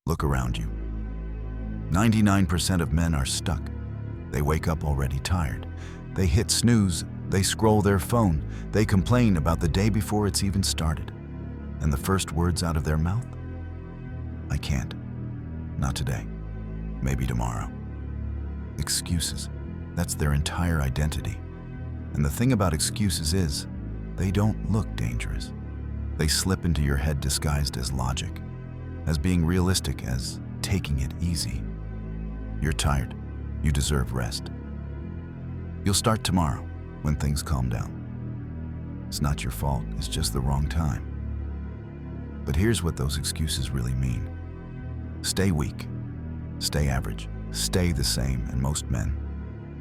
Look around you. 99% of men are stuck. They wake up already tired. They hit snooze, they scroll their phone, they complain about the day before it's even started. And the first words out of their mouth? I can't. Not today. Maybe tomorrow. Excuses. That's their entire identity. And the thing about excuses is, they don't look dangerous. They slip into your head disguised as logic, as being realistic, as taking it easy. You're tired. You deserve rest. You'll start tomorrow when things calm down. It's not your fault, it's just the wrong time. But here's what those excuses really mean. Stay weak, stay average, stay the same, and most men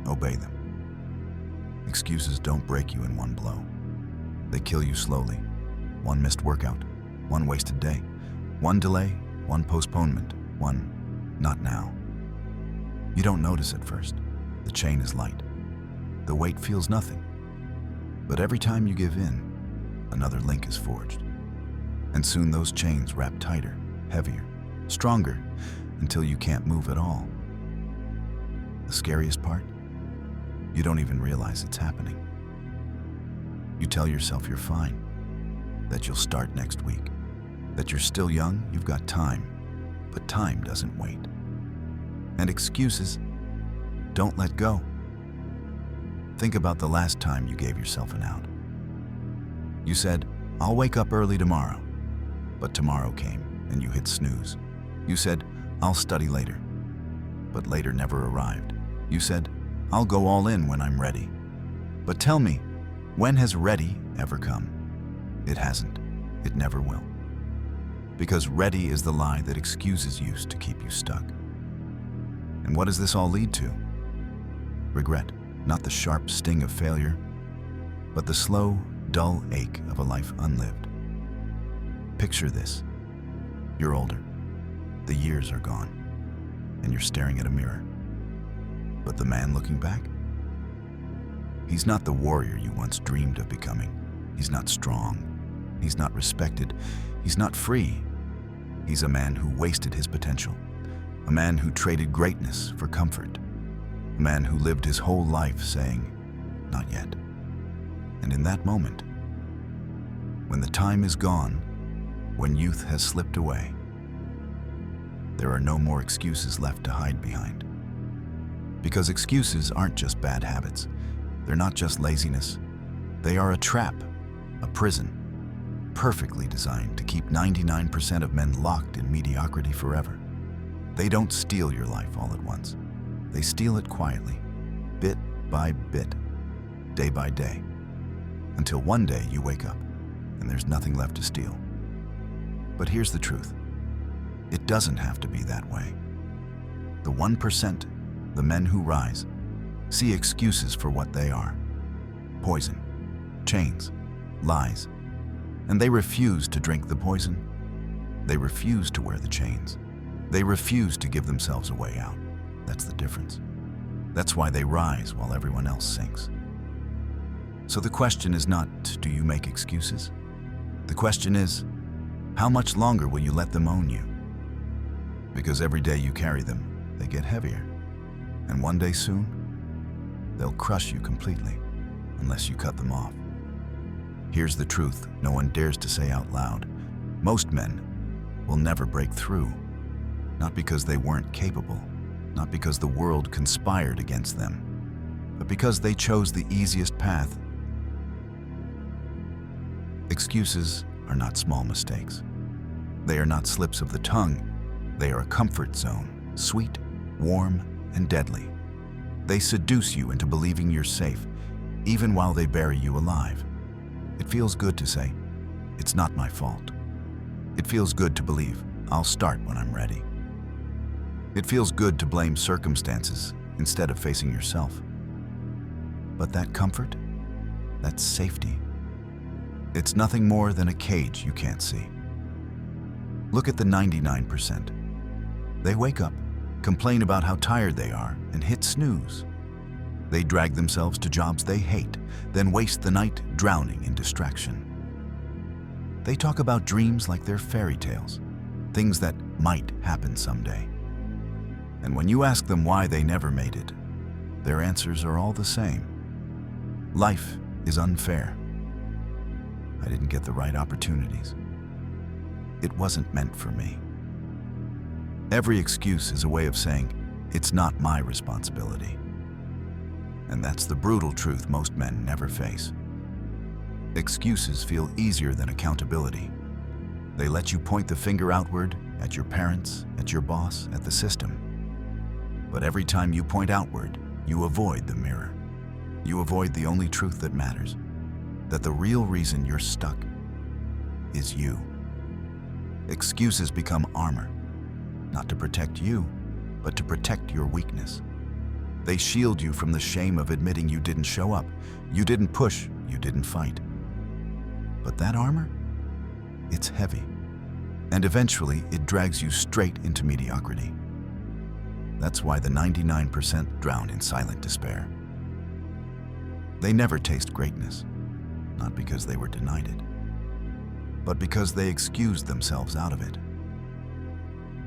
obey them. Excuses don't break you in one blow. They kill you slowly. One missed workout, one wasted day, one delay, one postponement, one not now. You don't notice at first. The chain is light. The weight feels nothing. But every time you give in, another link is forged. And soon those chains wrap tighter, heavier, stronger, until you can't move at all. The scariest part? You don't even realize it's happening. You tell yourself you're fine, that you'll start next week, that you're still young, you've got time, but time doesn't wait. And excuses don't let go. Think about the last time you gave yourself an out. You said, I'll wake up early tomorrow, but tomorrow came and you hit snooze. You said, I'll study later, but later never arrived. You said, I'll go all in when I'm ready. But tell me, when has ready ever come? It hasn't. It never will. Because ready is the lie that excuses use to keep you stuck. And what does this all lead to? Regret, not the sharp sting of failure, but the slow, dull ache of a life unlived. Picture this. You're older. The years are gone, and you're staring at a mirror. But the man looking back? He's not the warrior you once dreamed of becoming. He's not strong. He's not respected. He's not free. He's a man who wasted his potential. A man who traded greatness for comfort. A man who lived his whole life saying, not yet. And in that moment, when the time is gone, when youth has slipped away, there are no more excuses left to hide behind. Because excuses aren't just bad habits. They're not just laziness. They are a trap, a prison, perfectly designed to keep 99% of men locked in mediocrity forever. They don't steal your life all at once. They steal it quietly, bit by bit, day by day, until one day you wake up and there's nothing left to steal. But here's the truth. It doesn't have to be that way. The 1%, the men who rise, see excuses for what they are. Poison, chains, lies. And they refuse to drink the poison. They refuse to wear the chains. They refuse to give themselves a way out. That's the difference. That's why they rise while everyone else sinks. So the question is not, do you make excuses? The question is, how much longer will you let them own you? Because every day you carry them, they get heavier. And one day soon, they'll crush you completely, unless you cut them off. Here's the truth no one dares to say out loud. Most men will never break through. Not because they weren't capable, not because the world conspired against them, but because they chose the easiest path. Excuses are not small mistakes. They are not slips of the tongue. They are a comfort zone, sweet, warm, and deadly. They seduce you into believing you're safe, even while they bury you alive. It feels good to say, it's not my fault. It feels good to believe, I'll start when I'm ready. It feels good to blame circumstances instead of facing yourself. But that comfort, that safety, it's nothing more than a cage you can't see. Look at the 99%. They wake up, complain about how tired they are, and hit snooze. They drag themselves to jobs they hate, then waste the night drowning in distraction. They talk about dreams like they're fairy tales. things that might happen someday. And when you ask them why they never made it, their answers are all the same. Life is unfair. I didn't get the right opportunities. It wasn't meant for me. Every excuse is a way of saying, it's not my responsibility. And that's the brutal truth most men never face. Excuses feel easier than accountability. They let you point the finger outward, at your parents, at your boss, at the system. But every time you point outward, you avoid the mirror. You avoid the only truth that matters, that the real reason you're stuck is you. Excuses become armor, not to protect you, but to protect your weakness. They shield you from the shame of admitting you didn't show up, you didn't push, you didn't fight. But that armor? It's heavy, and eventually it drags you straight into mediocrity. That's why the 99% drown in silent despair. They never taste greatness, not because they were denied it, but because they excused themselves out of it.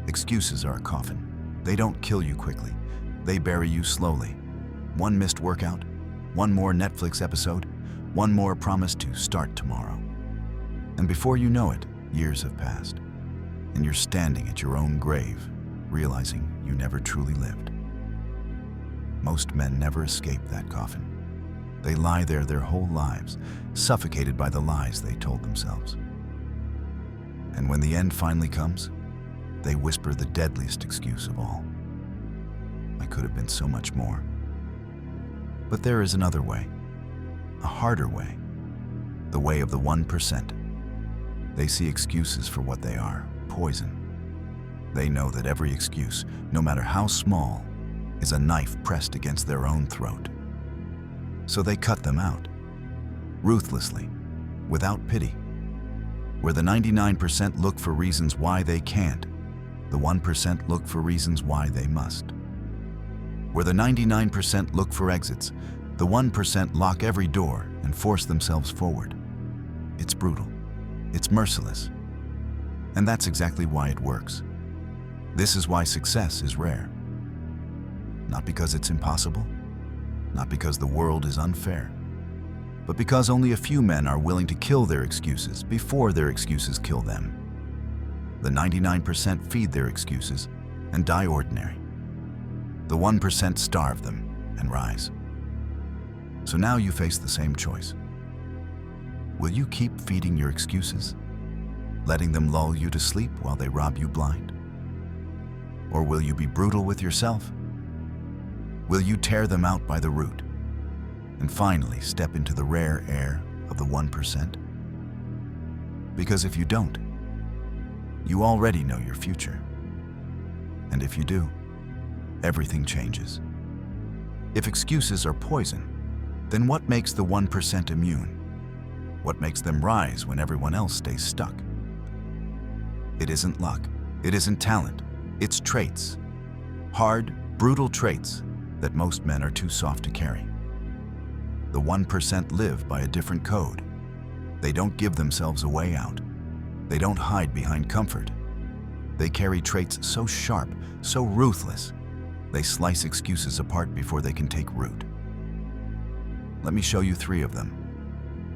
Excuses are a coffin. They don't kill you quickly. They bury you slowly. One missed workout, one more Netflix episode, one more promise to start tomorrow. And before you know it, years have passed, and you're standing at your own grave, realizing you never truly lived. Most men never escape that coffin. They lie there their whole lives, suffocated by the lies they told themselves. And when the end finally comes, they whisper the deadliest excuse of all. I could have been so much more. But there is another way, a harder way, the way of the 1%. They see excuses for what they are, poison. They know that every excuse, no matter how small, is a knife pressed against their own throat. So they cut them out, ruthlessly, without pity. Where the 99% look for reasons why they can't, the 1% look for reasons why they must. Where the 99% look for exits, the 1% lock every door and force themselves forward. It's brutal. It's merciless. And that's exactly why it works. This is why success is rare. Not because it's impossible, not because the world is unfair, but because only a few men are willing to kill their excuses before their excuses kill them. The 99% feed their excuses and die ordinary. The 1% starve them and rise. So now you face the same choice. Will you keep feeding your excuses, letting them lull you to sleep while they rob you blind? Or will you be brutal with yourself? Will you tear them out by the root and finally step into the rare air of the 1%? Because if you don't, you already know your future. And if you do, everything changes. If excuses are poison, then what makes the 1% immune? What makes them rise when everyone else stays stuck? It isn't luck. It isn't talent. It's traits. Hard, brutal traits that most men are too soft to carry. The 1% live by a different code. They don't give themselves a way out. They don't hide behind comfort. They carry traits so sharp, so ruthless, they slice excuses apart before they can take root. Let me show you 3 of them.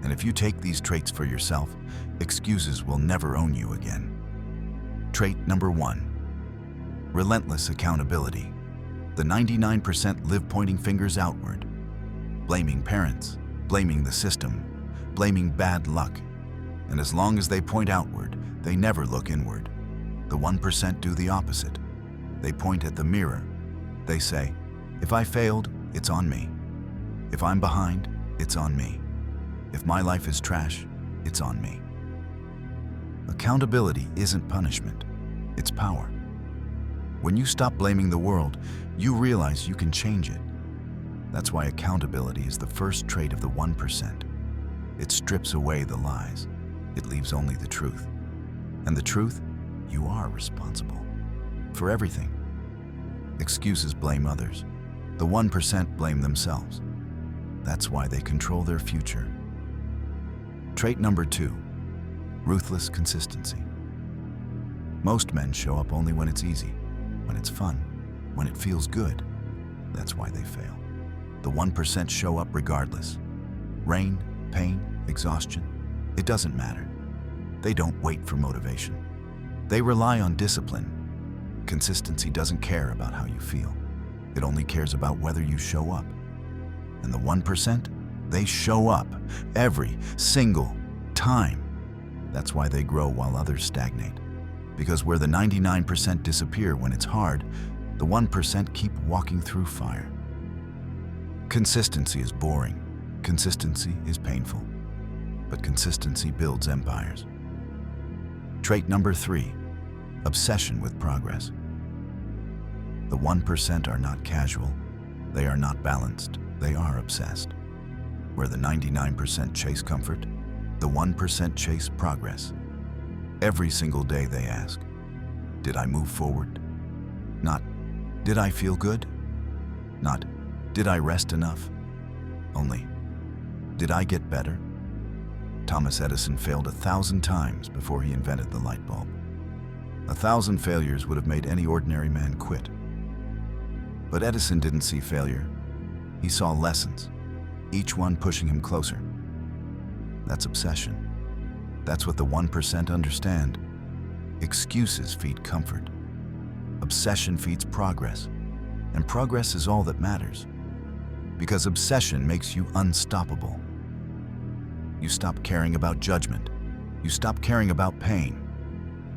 And if you take these traits for yourself, excuses will never own you again. Trait number 1, relentless accountability. The 99% live pointing fingers outward, blaming parents, blaming the system, blaming bad luck. And as long as they point outward, they never look inward. The 1% do the opposite. They point at the mirror. They say, if I failed, it's on me. If I'm behind, it's on me. If my life is trash, it's on me. Accountability isn't punishment, it's power. When you stop blaming the world, you realize you can change it. That's why accountability is the first trait of the 1%. It strips away the lies. It leaves only the truth. And the truth, you are responsible for everything. Excuses blame others. The 1% blame themselves. That's why they control their future. Trait number 2, ruthless consistency. Most men show up only when it's easy, when it's fun, when it feels good. That's why they fail. The 1% show up regardless. Rain, pain, exhaustion, it doesn't matter. They don't wait for motivation. They rely on discipline. Consistency doesn't care about how you feel. It only cares about whether you show up. And the 1%, they show up every single time. That's why they grow while others stagnate. Because where the 99% disappear when it's hard, the 1% keep walking through fire. Consistency is boring. Consistency is painful. But consistency builds empires. Trait number 3, obsession with progress. The 1% are not casual. They are not balanced. They are obsessed. Where the 99% chase comfort, the 1% chase progress. Every single day they ask, did I move forward? Not, did I feel good? Not, did I rest enough? Only, did I get better? Thomas Edison failed 1,000 times before he invented the light bulb. 1,000 failures would have made any ordinary man quit. But Edison didn't see failure. He saw lessons, each one pushing him closer. That's obsession. That's what the 1% understand. Excuses feed comfort. Obsession feeds progress. And progress is all that matters. Because obsession makes you unstoppable. You stop caring about judgment. You stop caring about pain.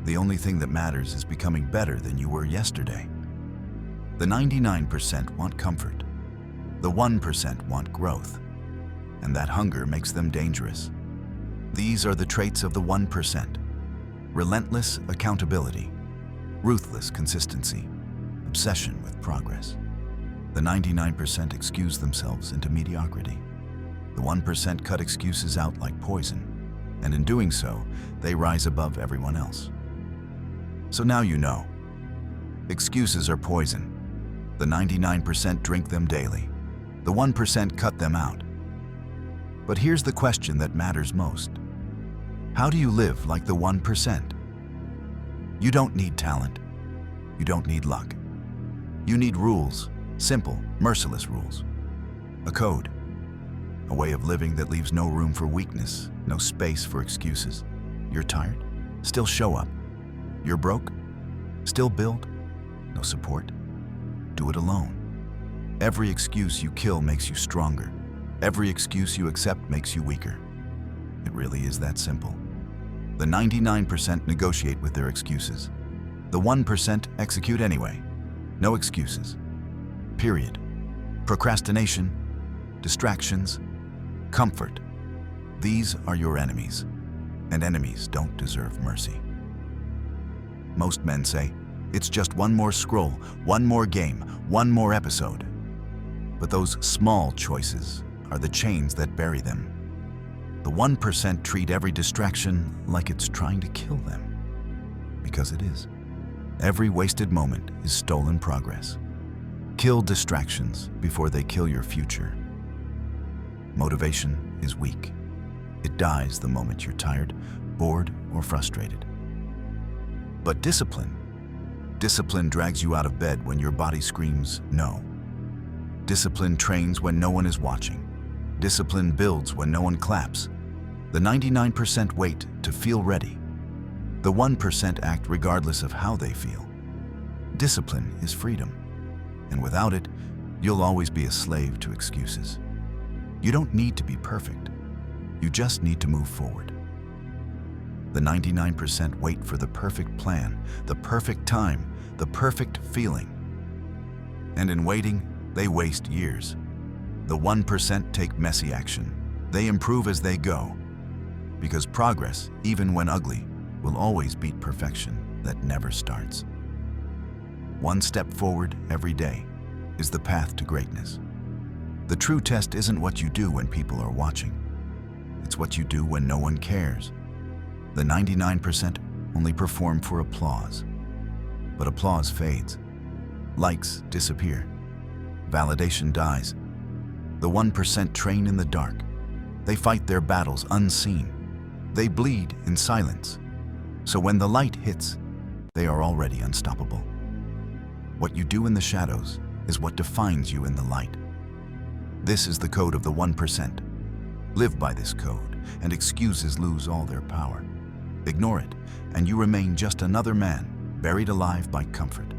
The only thing that matters is becoming better than you were yesterday. The 99% want comfort. The 1% want growth. And that hunger makes them dangerous. These are the traits of the 1%. Relentless accountability, ruthless consistency, obsession with progress. The 99% excuse themselves into mediocrity. The 1% cut excuses out like poison, and in doing so, they rise above everyone else. So now you know. Excuses are poison. The 99% drink them daily. The 1% cut them out. But here's the question that matters most. How do you live like the 1%? You don't need talent. You don't need luck. You need rules, simple, merciless rules. A code. A way of living that leaves no room for weakness, no space for excuses. You're tired? Still show up. You're broke? Still build? No support? Do it alone. Every excuse you kill makes you stronger. Every excuse you accept makes you weaker. It really is that simple. The 99% negotiate with their excuses. The 1% execute anyway. No excuses. Period. Procrastination, distractions, comfort. These are your enemies, and enemies don't deserve mercy. Most men say, it's just one more scroll, one more game, one more episode. But those small choices are the chains that bury them. The 1% treat every distraction like it's trying to kill them. Because it is. Every wasted moment is stolen progress. Kill distractions before they kill your future. Motivation is weak. It dies the moment you're tired, bored, or frustrated. But discipline drags you out of bed when your body screams no. Discipline trains when no one is watching. Discipline builds when no one claps. The 99% wait to feel ready. The 1% act regardless of how they feel. Discipline is freedom, and without it, you'll always be a slave to excuses. You don't need to be perfect. You just need to move forward. The 99% wait for the perfect plan, the perfect time, the perfect feeling. And in waiting, they waste years. The 1% take messy action. They improve as they go. Because progress, even when ugly, will always beat perfection that never starts. One step forward every day is the path to greatness. The true test isn't what you do when people are watching. It's what you do when no one cares. The 99% only perform for applause. But applause fades. Likes disappear. Validation dies. The 1% train in the dark. They fight their battles unseen. They bleed in silence. So when the light hits, they are already unstoppable. What you do in the shadows is what defines you in the light. This is the code of the 1%. Live by this code, and excuses lose all their power. Ignore it, and you remain just another man, buried alive by comfort.